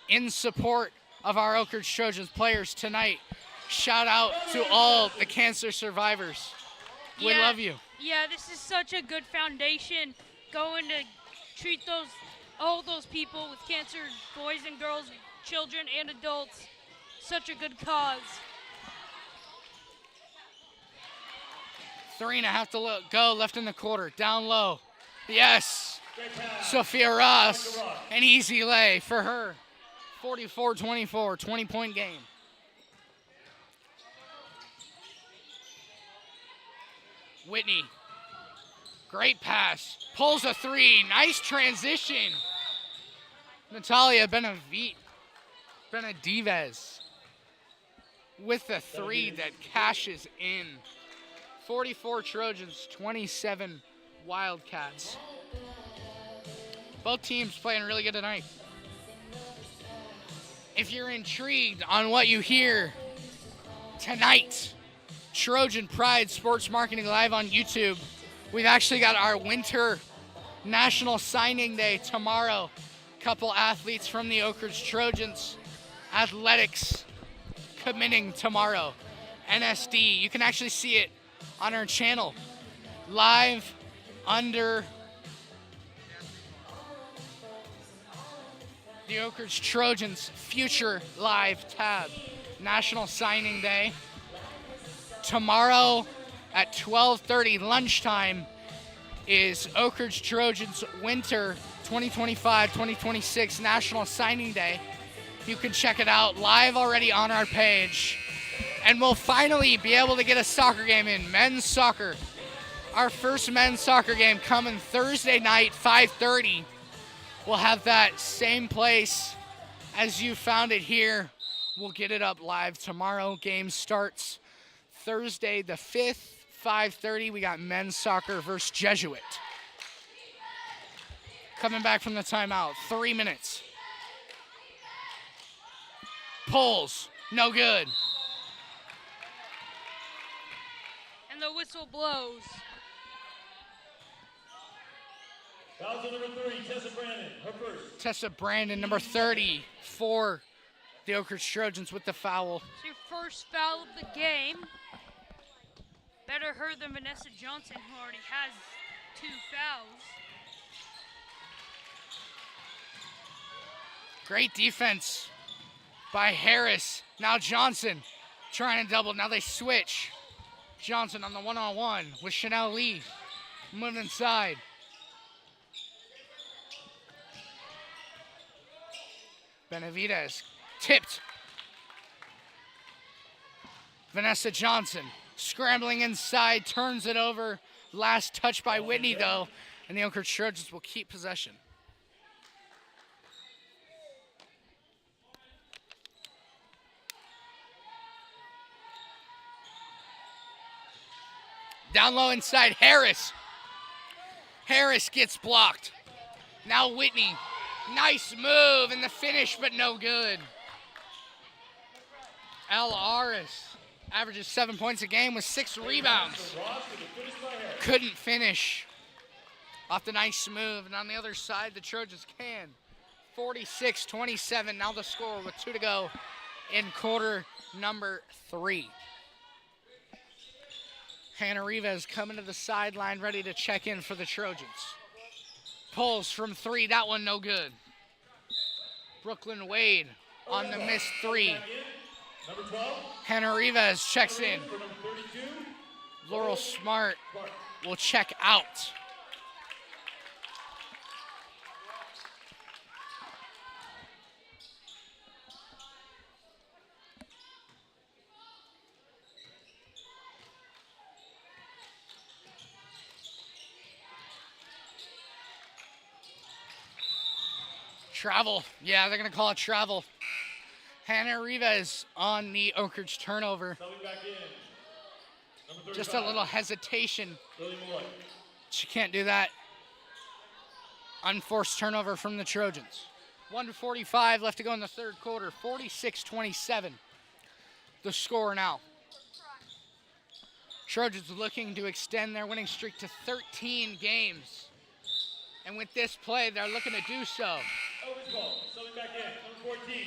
in support of our Oak Ridge Trojans players tonight, shout out to all the cancer survivors. We love you. Yeah, this is such a good foundation going to treat all those people with cancer, boys and girls, children and adults. Such a good cause. 3.5 to go left in the quarter. Down low. Yes. Sophia Ross. An easy lay for her. 44-24, 20-point game. Whitney. Great pass. Pulls a 3. Nice transition. Natalia Benedives with the 3 that cashes in. 44 Trojans, 27 Wildcats. Both teams playing really good tonight. If you're intrigued on what you hear tonight, Trojan Pride Sports Marketing Live on YouTube. We've actually got our Winter National Signing Day tomorrow. Couple athletes from the Oak Ridge Trojans Athletics committing tomorrow. NSD. You can actually see it on our channel. Live under the Oak Ridge Trojans Future Live tab. National Signing Day. Tomorrow at 12:30 lunchtime is Oak Ridge Trojans Winter 2025-2026 National Signing Day. You can check it out live already on our page. And we'll finally be able to get a soccer game in, men's soccer. Our first men's soccer game coming Thursday night, 5:30. We'll have that same place as you found it here. We'll get it up live tomorrow. Game starts Thursday the 5th, 5:30. We got men's soccer versus Jesuit. Coming back from the timeout, 3 minutes. Pulls, no good. And the whistle blows. Fouls on number 30, Tessa Brandon, her first. Tessa Brandon, number 30, for the Oak Ridge Trojans with the foul. It's your first foul of the game. Better her than Vanessa Johnson, who already has 2 fouls. Great defense by Harris. Now Johnson trying to double. Now they switch. Johnson on the one-on-one with Chanel Lee. Moving inside. Benavides tipped. Vanessa Johnson scrambling inside, turns it over. Last touch by Whitney, though, and the Oak Ridge Trojans will keep possession. Down low inside, Harris. Harris gets blocked. Now Whitney. Nice move in the finish, but no good. El Aris averages 7 points a game with 6 rebounds. Couldn't finish off the nice move. And on the other side, the Trojans can. 46-27, now the score with 2 to go in quarter number 3. Hannah Rivas coming to the sideline, ready to check in for the Trojans. Pulls from 3, that one no good. Brooklyn Wade on the missed 3. Number 12. Hannah Rivas checks in. For number 32. Laurel Smart will check out. Travel. Yeah, they're going to call it travel. Hannah Rivas on the Oak Ridge turnover. Coming back in. Number 35. Just a little hesitation. Lily Malloy. She can't do that. Unforced turnover from the Trojans. 1:45 left to go in the third quarter. 46-27. The score now. Trojans looking to extend their winning streak to 13 games. And with this play, they're looking to do so. Elvis ball. Coming back in. Number 14.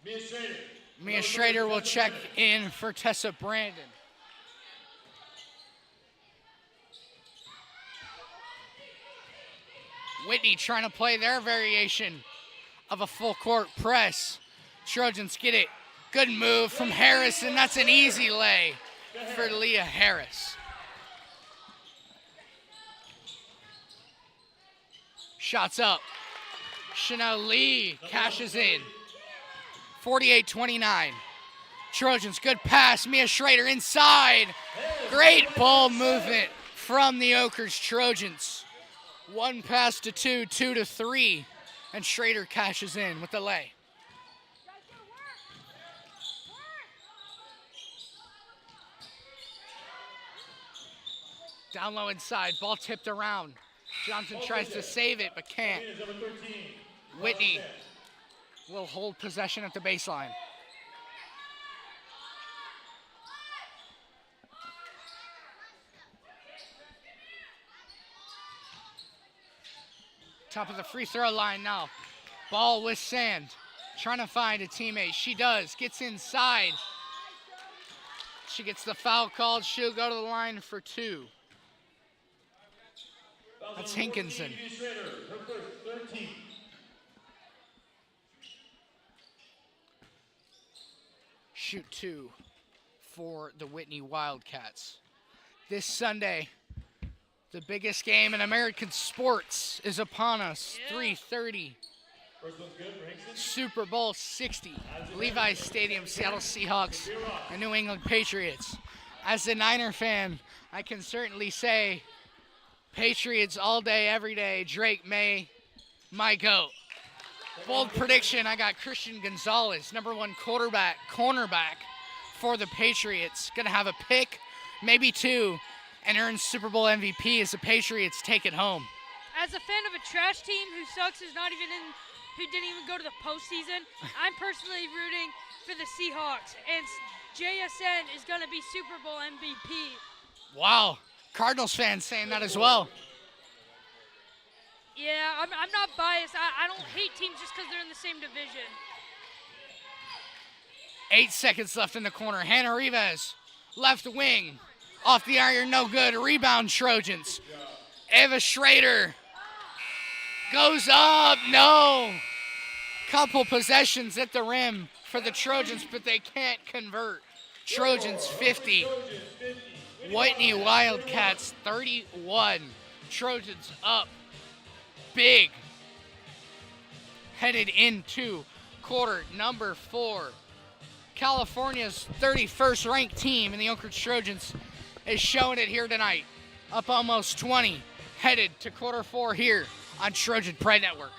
Mia Schrader. Mia Schrader will check in for Tessa Brandon. Whitney trying to play their variation of a full court press. Trojans get it. Good move from Harris, and that's an easy lay for Leah Harris. Shots up. Chanel Lee cashes in. 48-29. Trojans, good pass. Mia Schrader inside. Great ball movement from the Oak Ridge Trojans. 1 pass to 2, 2 to 3. And Schrader cashes in with the lay. Down low inside, ball tipped around. Johnson tries to save it, but can't. Whitney will hold possession at the baseline. Top of the free throw line now. Ball with Sand. Trying to find a teammate. She does. Gets inside. She gets the foul called. She'll go to the line for 2. That's Hinkinson. Shoot 2 for the Whitney Wildcats. This Sunday, the biggest game in American sports is upon us. 3:30. Super Bowl 60. Levi's Stadium, Seattle Seahawks, and New England Patriots. As a Niner fan, I can certainly say Patriots all day, every day. Drake May, my GOAT. Bold prediction, I got Christian Gonzalez, number 1 cornerback for the Patriots. Gonna have a pick, maybe 2, and earn Super Bowl MVP as the Patriots take it home. As a fan of a trash team who sucks, who didn't even go to the postseason, I'm personally rooting for the Seahawks, and JSN is gonna be Super Bowl MVP. Wow. Cardinals fans saying that as well. Yeah, I'm not biased. I don't hate teams just because they're in the same division. 8 seconds left in the corner. Hannah Rivas, left wing. Off the iron, no good. Rebound, Trojans. Eva Schrader goes up, no. Couple possessions at the rim for the Trojans, but they can't convert. Trojans 50. Whitney Wildcats 31. Trojans up big. Headed into quarter number 4. California's 31st ranked team in the Oak Ridge Trojans is showing it here tonight. Up almost 20. Headed to quarter 4 here on Trojan Pride Network.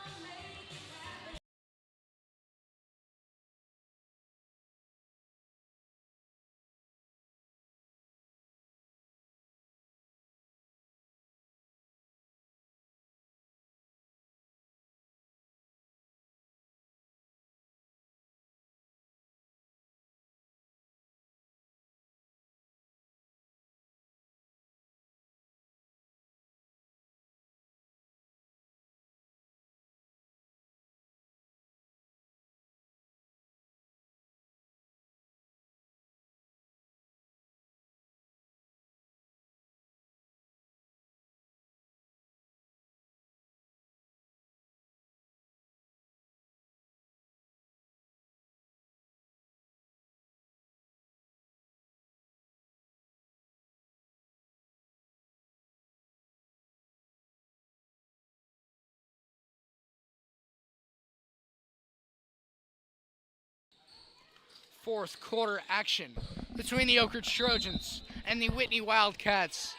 fourth quarter action between the Oak Ridge Trojans and the Whitney Wildcats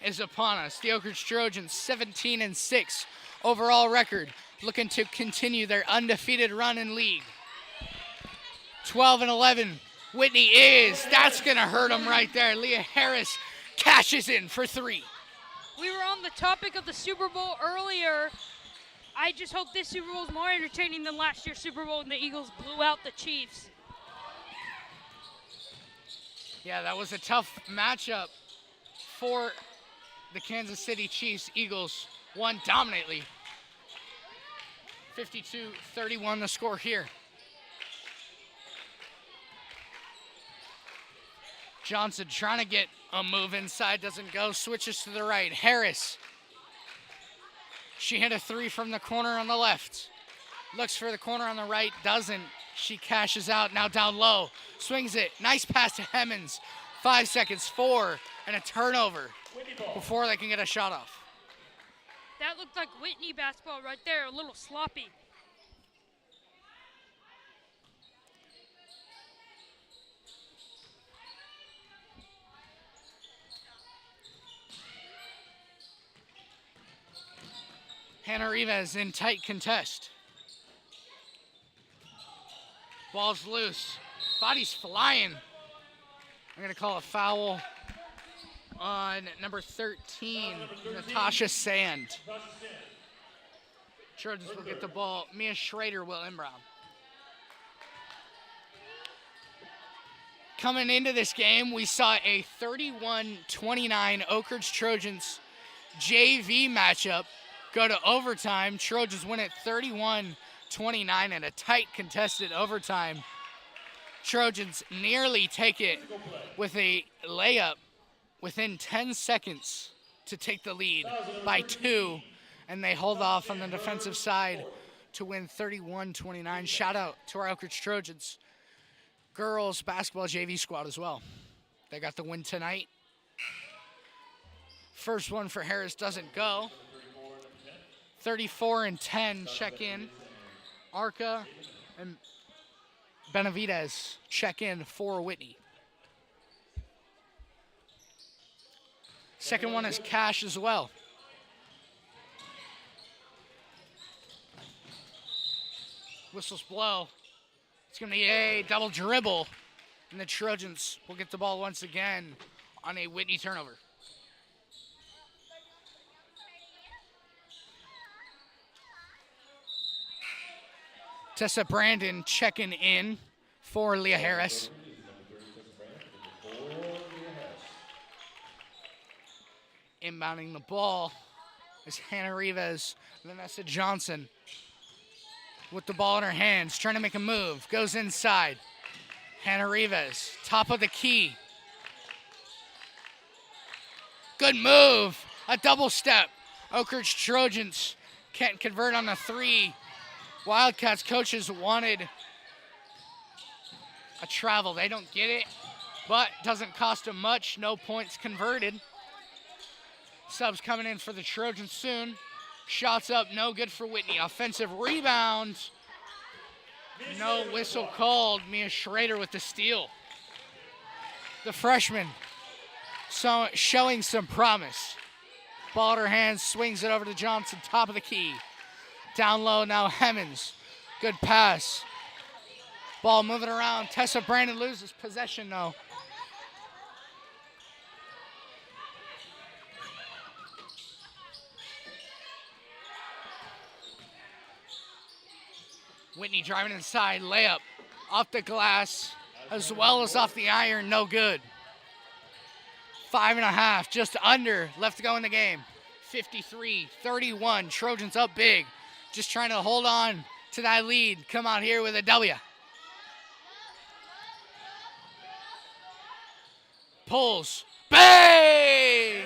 is upon us. The Oak Ridge Trojans 17-6 overall record, looking to continue their undefeated run in league. 12-11, Whitney is. That's going to hurt them right there. Leah Harris cashes in for 3. We were on the topic of the Super Bowl earlier. I just hope this Super Bowl is more entertaining than last year's Super Bowl when the Eagles blew out the Chiefs. Yeah, that was a tough matchup for the Kansas City Chiefs. Eagles won dominantly. 52-31 the score here. Johnson trying to get a move inside, doesn't go, switches to the right. Harris, she hit a 3 from the corner on the left. Looks for the corner on the right, doesn't. She cashes out, now down low, swings it. Nice pass to Hemmons. 5 seconds, 4, and a turnover before they can get a shot off. That looked like Whitney basketball right there, a little sloppy. Hannah Rivas in tight contest. Ball's loose. Body's flying. I'm going to call a foul on number 13, Natasha Sand. Trojans will get the ball. Mia Schrader will inbound. Coming into this game, we saw a 31-29 Oak Ridge Trojans JV matchup go to overtime. Trojans win it 31-29 in a tight contested overtime. Trojans nearly take it with a layup within 10 seconds to take the lead by 2, and they hold off on the defensive side to win 31-29. Shout out to our Oak Ridge Trojans girls basketball JV squad as well. They got the win tonight. First one for Harris doesn't go. 34-10 check in. Arca and Benavidez check in for Whitney. Second one is Cash as well. Whistles blow. It's going to be a double dribble, and the Trojans will get the ball once again on a Whitney turnover. Tessa Brandon checking in for Leah Harris. Inbounding the ball is Hannah Rivas. Vanessa Johnson with the ball in her hands, trying to make a move. Goes inside. Hannah Rivas, top of the key. Good move. A double step. Oak Ridge Trojans can't convert on a 3. Wildcats coaches wanted a travel. They don't get it, but doesn't cost them much. No points converted. Subs coming in for the Trojans soon. Shots up, no good for Whitney. Offensive rebound. No whistle called. Mia Schrader with the steal. The freshman showing some promise. Ball in her hands, swings it over to Johnson, top of the key. Down low now, Hemmons. Good pass. Ball moving around. Tessa Brandon loses possession though. Whitney driving inside, layup off the glass as well as off the iron, no good. 5.5, just under, left to go in the game. 53-31, Trojans up big. Just trying to hold on to that lead. Come out here with a W. Pulls. Bang!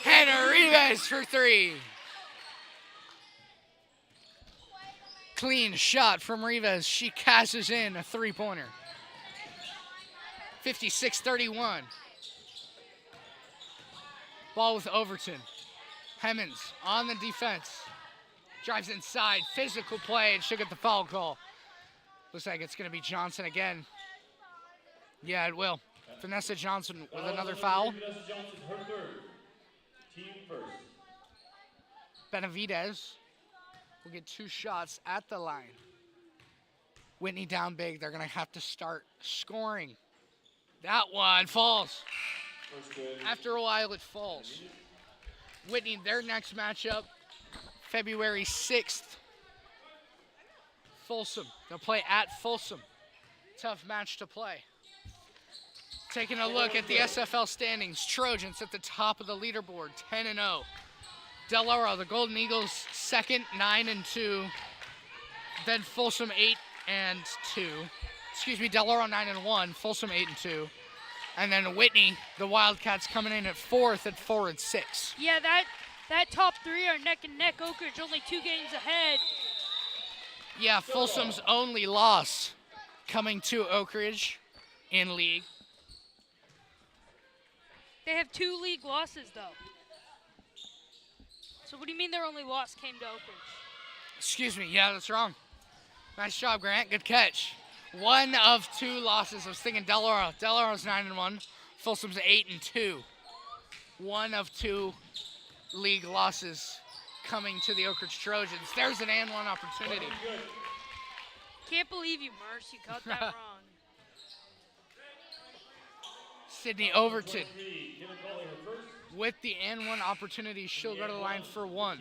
Hannah Rivas for 3. Clean shot from Rivas. She cashes in a 3-pointer. 56-31. Ball with Overton. Hemmons on the defense. Drives inside, physical play, and she'll get the foul call. Looks like it's going to be Johnson again. Yeah, it will. Vanessa Johnson with another foul. Vanessa Johnson, her third. Team first. Benavidez will get 2 shots at the line. Whitney down big. They're going to have to start scoring. That one falls. After a while, it falls. Whitney, their next matchup, February 6th. Folsom. They'll play at Folsom. Tough match to play. Taking a look at the SFL standings. Trojans at the top of the leaderboard, 10-0. Del Oro, the Golden Eagles, second, 9-2. Then Folsom, 8-2. Excuse me, Del Oro 9-1. Folsom 8-2. And then Whitney, the Wildcats, coming in at fourth at 4-6. Yeah, that top 3 are neck and neck. Oak Ridge only 2 games ahead. Yeah, Folsom's only loss coming to Oak Ridge in league. They have 2 league losses, though. So what do you mean their only loss came to Oak Ridge? Excuse me, yeah, that's wrong. Nice job, Grant. Good catch. 1 of 2 losses. I was thinking Del Oro. Del Oro's 9-1. Folsom's 8-2. 1 of 2 league losses coming to the Oak Ridge Trojans. There's an and 1 opportunity. Can't believe you, Merce. You got that wrong. Sydney Overton with the and 1 opportunity. She'll go to the line for 1.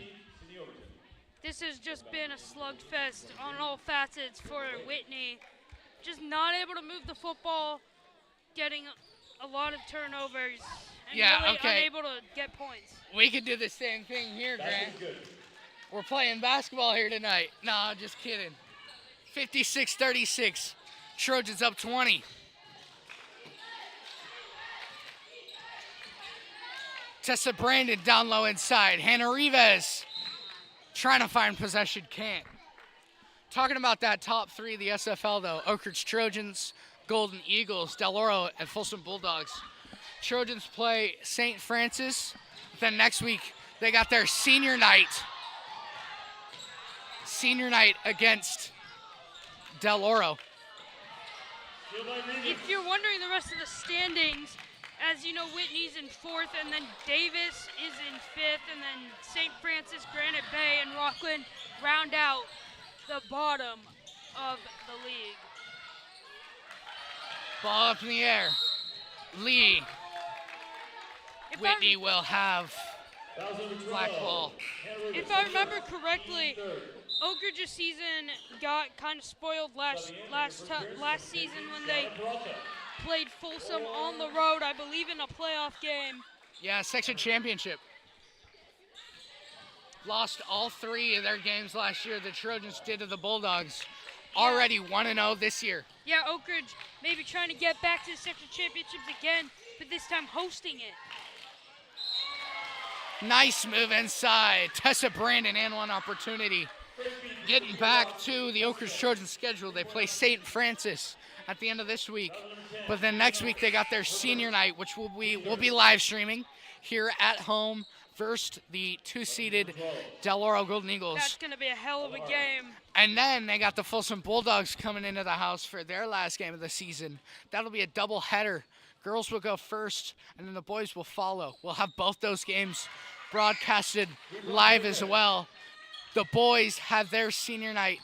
This has just been a slugfest on all facets for Whitney. Just not able to move the football, getting a lot of turnovers, and really unable to get points. We could do the same thing here, Grant. We're playing basketball here tonight. Nah, just kidding. 56-36. Trojans up 20. Tessa Brandon down low inside. Hannah Rivas trying to find possession, can't. Talking about that top 3 of the SFL, though. Oak Ridge Trojans, Golden Eagles, Del Oro, and Folsom Bulldogs. Trojans play St. Francis. Then next week, they got their senior night. Senior night against Del Oro. If you're wondering the rest of the standings, as you know, Whitney's in 4th, and then Davis is in 5th, and then St. Francis, Granite Bay, and Rockland round out the bottom of the league. Ball up in the air. Lee. Whitney will have black ball. If I remember correctly, Oak Ridge's season got kind of spoiled last season when they played Folsom on the road, I believe in a playoff game. Yeah, section championship. Lost all 3 of their games last year. The Trojans did to the Bulldogs. Already 1-0 this year. Yeah, Oak Ridge maybe trying to get back to the section championships again, but this time hosting it. Nice move inside. Tessa Brandon and 1 opportunity. Getting back to the Oak Ridge Trojans schedule. They play St. Francis at the end of this week. But then next week they got their senior night, which we'll be live streaming here at home versus the 2-seeded Del Oro Golden Eagles. That's going to be a hell of a game. And then they got the Folsom Bulldogs coming into the house for their last game of the season. That'll be a double header. Girls will go first, and then the boys will follow. We'll have both those games broadcasted live as well. The boys have their senior night.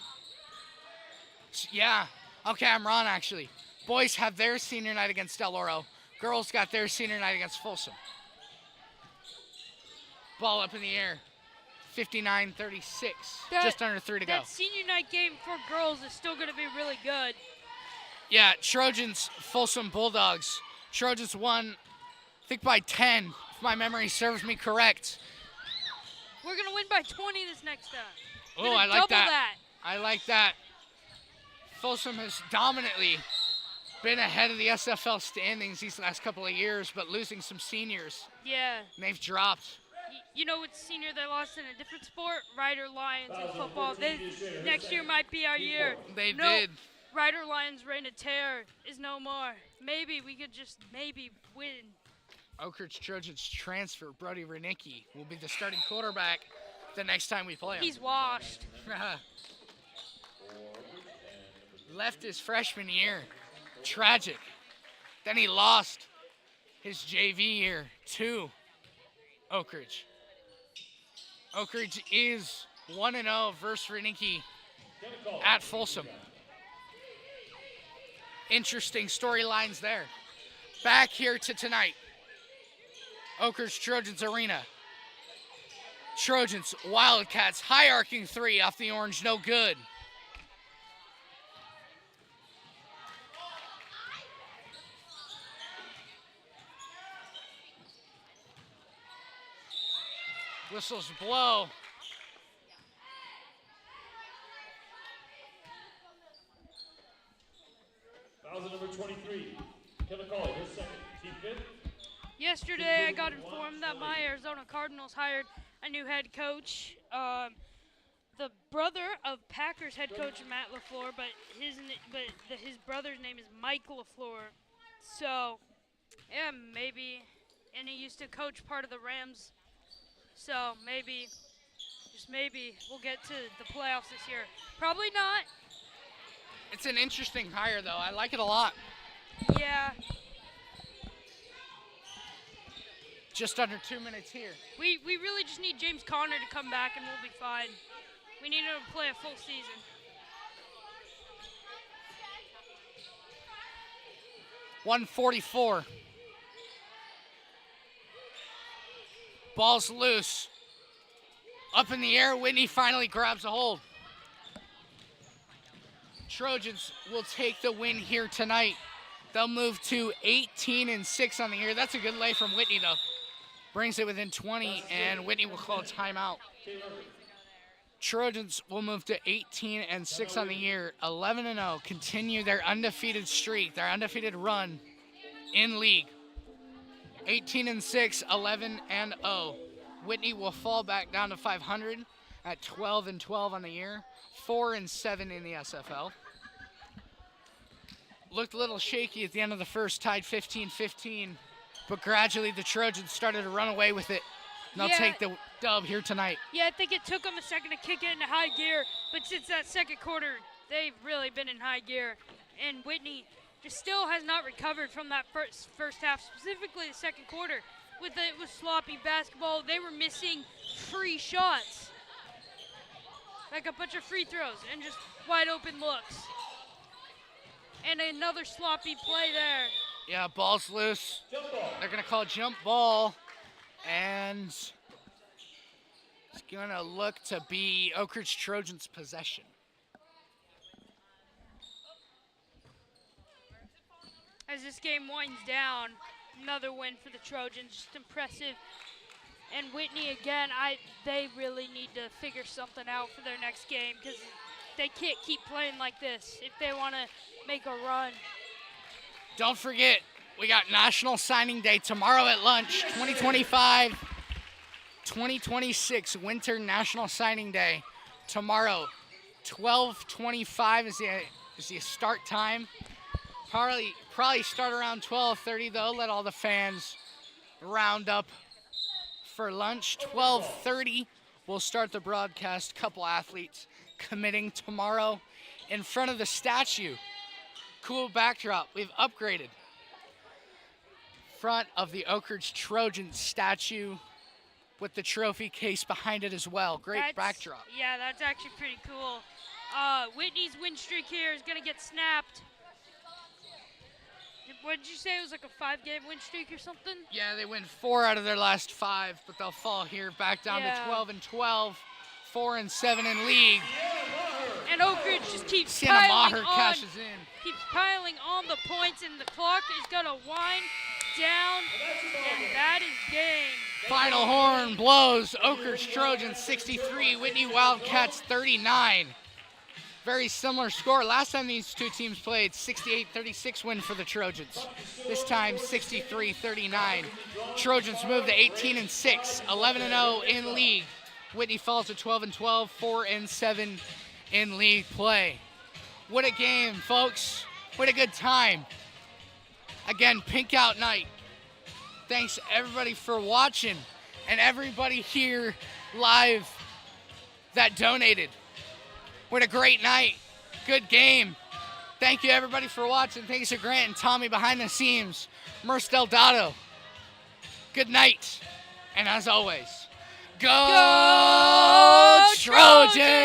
Yeah, okay, I'm wrong actually. Boys have their senior night against Del Oro. Girls got their senior night against Folsom. Ball up in the air. 59-36. Just under 3 to go. That senior night game for girls is still going to be really good. Yeah, Trojans, Folsom Bulldogs. Trojans won, I think by 10, if my memory serves me correct. We're going to win by 20 this next time. Oh, I like that. I like that. Folsom has dominantly been ahead of the SFL standings these last couple of years, but losing some seniors. Yeah. And they've dropped. You know what senior they lost in a different sport? Ryder Lions in football. Next year might be our year. They did. Ryder Lions' reign of terror is no more. Maybe we could just win. Oak Ridge Trojans transfer Brody Renicki will be the starting quarterback the next time we play him. He's washed. Left his freshman year. Tragic. Then he lost his JV year to Oak Ridge. Oak Ridge is 1-0 versus Renicky at Folsom. Interesting storylines there. Back here to tonight. Oak Ridge Trojans Arena. Trojans, Wildcats, high arcing three off the orange, no good. Whistles blow. Fouls at number 23. Kevin Colley, his second. Team fifth. Yesterday, I got informed that my Arizona Cardinals hired a new head coach. The brother of Packers head coach Matt LaFleur, but his brother's name is Mike LaFleur. So, yeah, maybe. And he used to coach part of the Rams. So maybe, just maybe, we'll get to the playoffs this year. Probably not. It's an interesting hire, though. I like it a lot. Yeah. Just under 2 minutes here. We really just need James Conner to come back and we'll be fine. We need him to play a full season. .144. Ball's loose. Up in the air, Whitney finally grabs a hold. Trojans will take the win here tonight. They'll move to 18-6 on the year. That's a good lay from Whitney, though. Brings it within 20, and Whitney will call a timeout. Trojans will move to 18-6 on the year, 11-0. Continue their undefeated streak, their undefeated run in league. 18-6, 11-0. Whitney will fall back down to 500 at 12-12 on the year, 4-7 in the SFL. Looked a little shaky at the end of the first, tied 15-15, but gradually the Trojans started to run away with it. And they'll take the dub here tonight. Yeah, I think it took them a second to kick it into high gear, but since that second quarter, they've really been in high gear. And Whitney just still has not recovered from that first half, specifically the second quarter. With sloppy basketball, they were missing free shots, like a bunch of free throws and just wide open looks. And another sloppy play there. Yeah, ball's loose. They're gonna call jump ball, and it's gonna look to be Oak Ridge Trojans' possession. As this game winds down, another win for the Trojans, just impressive. And Whitney, again, they really need to figure something out for their next game because they can't keep playing like this if they want to make a run. Don't forget, we got National Signing Day tomorrow at lunch, 2025-2026 Winter National Signing Day. Tomorrow, 12:25 is the start time. Probably start around 12:30 though. Let all the fans round up for lunch. 12:30, we'll start the broadcast. Couple athletes committing tomorrow in front of the statue. Cool backdrop. We've upgraded. Front of the Oak Ridge Trojans statue with the trophy case behind it as well. Great backdrop. Yeah, that's actually pretty cool. Whitney's win streak here is going to get snapped. What did you say? It was like a 5-game win streak or something? Yeah, they win 4 out of their last 5, but they'll fall here back down to 12-12, 4-7 in league. And Oak Ridge just keeps Sienna Maher cashes in. Keeps piling on the points, and the clock is going to wind down, and that is game. Final horn blows. Oak Ridge Trojans 63, Whitney Wildcats 39. Very similar score. Last time these two teams played, 68-36 win for the Trojans. This time, 63-39. Trojans move to 18-6, 11-0 in league. Whitney falls to 12-12, 4-7 in league play. What a game, folks. What a good time. Again, pink out night. Thanks everybody for watching and everybody here live that donated. What a great night. Good game. Thank you, everybody, for watching. Thanks to Grant and Tommy behind the scenes. Murcielago Del Dotto. Good night. And as always, go Trojans!